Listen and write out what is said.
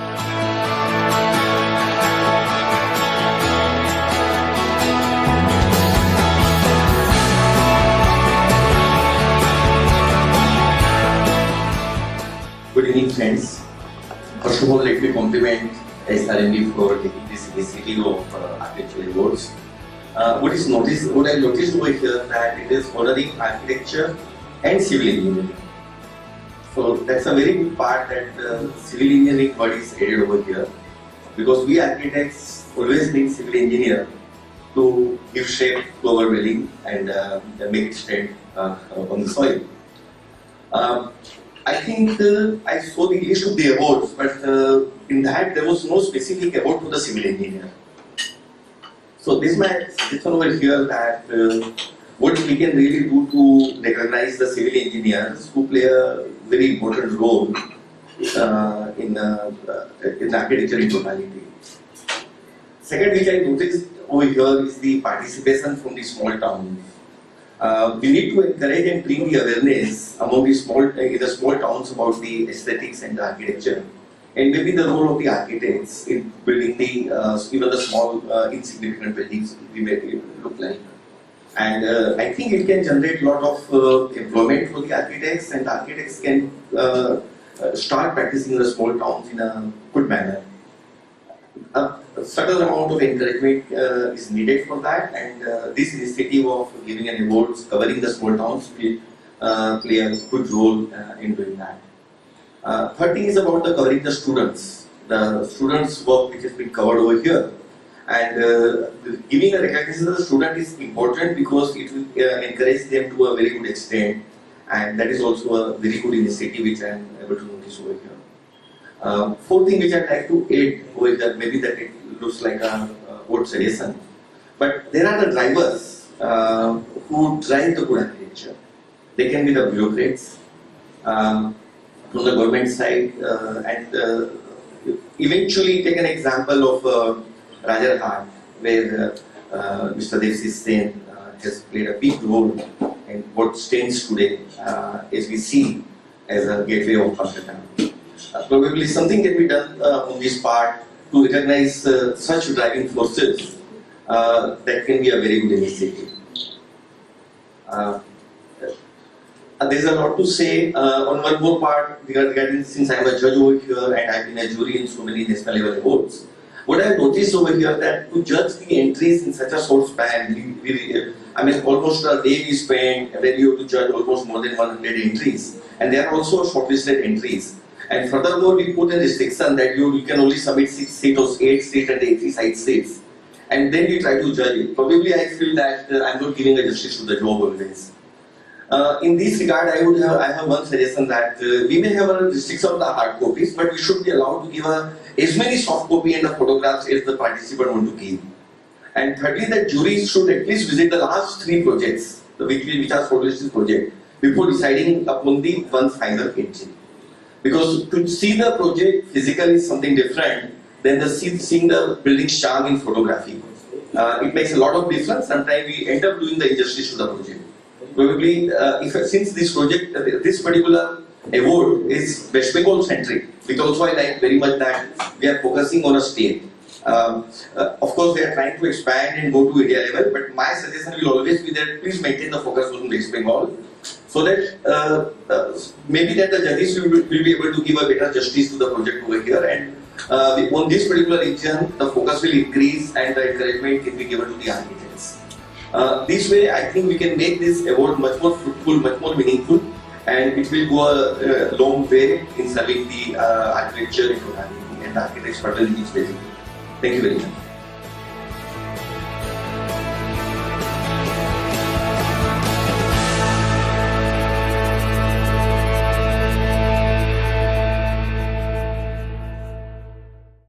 Good evening, friends. First of all, let me compliment SRMB for taking this initiative of Architecture Awards. What I noticed over here that it is honoring architecture and civil engineering. So that's a very good part that civil engineering word is added over here, because we architects always need civil engineer to give shape to our building and make it stand on the soil. I think I saw the list of the awards, but in that there was no specific award to the civil engineer. So this is my suggestion over here that what we can really do to recognize the civil engineers who play a very important role in architecture in totality. Second, which I noticed over here is the participation from the small towns. We need to encourage and bring the awareness among the small towns about the aesthetics and the architecture, and maybe the role of the architects in building the even the small insignificant buildings we may look like. And I think it can generate a lot of employment for the architects, and architects can start practicing in the small towns in a good manner. A certain amount of encouragement is needed for that, and this initiative of giving an awards covering the small towns will play a good role in doing that. Third thing is about the covering the students. The students' work which has been covered over here, and giving a recognition to the student is important because it will encourage them to a very good extent, and that is also a very good initiative which I am able to notice over here. Fourth thing which I'd like to add over here, maybe that it looks like a good suggestion, but there are the drivers who drive the good architecture. They can be the bureaucrats from the government side, and eventually take an example of Rajarhat, where Mr. Devsis Sen has played a big role in what stands today as we see as a gateway of Kolkata. Probably something can be done on this part to recognize such driving forces. That can be a very good initiative. There's a lot to say on one more part regarding, since I'm a judge over here and I've been a jury in so many national level awards. What I've noticed over here that to judge the entries in such a short span, I mean almost a day we spend when you have to judge almost more than 100 entries, and there are also shortlisted entries. And furthermore, we put a restriction that you can only submit 6 seats or 8 seats and 80 side seats, and then we try to judge it. Probably I feel that I'm not giving a justice to the job always. In this regard, I have one suggestion that we may have a restriction on the hard copies, but we should be allowed to give as many soft copy and the photographs as the participant want to give. And thirdly, the jury should at least visit the last 3 projects, which are shortlisted project, before deciding upon the one final entry. Because to see the project physically is something different than seeing the building's charm in photography. It makes a lot of difference. Sometimes we end up doing the injustice to the project. Probably, since this project, this particular award is West Bengal centric, which also I like very much that we are focusing on a state. Of course, we are trying to expand and go to India level, but my suggestion will always be that please maintain the focus on West Bengal, so that maybe that the judges will be able to give a better justice to the project over here, and on this particular region, the focus will increase and the encouragement can be given to the architects. This way, I think we can make this award much more fruitful, much more meaningful, and it will go a long way in serving the architecture in totality and the architects' fraternity. Thank you very much.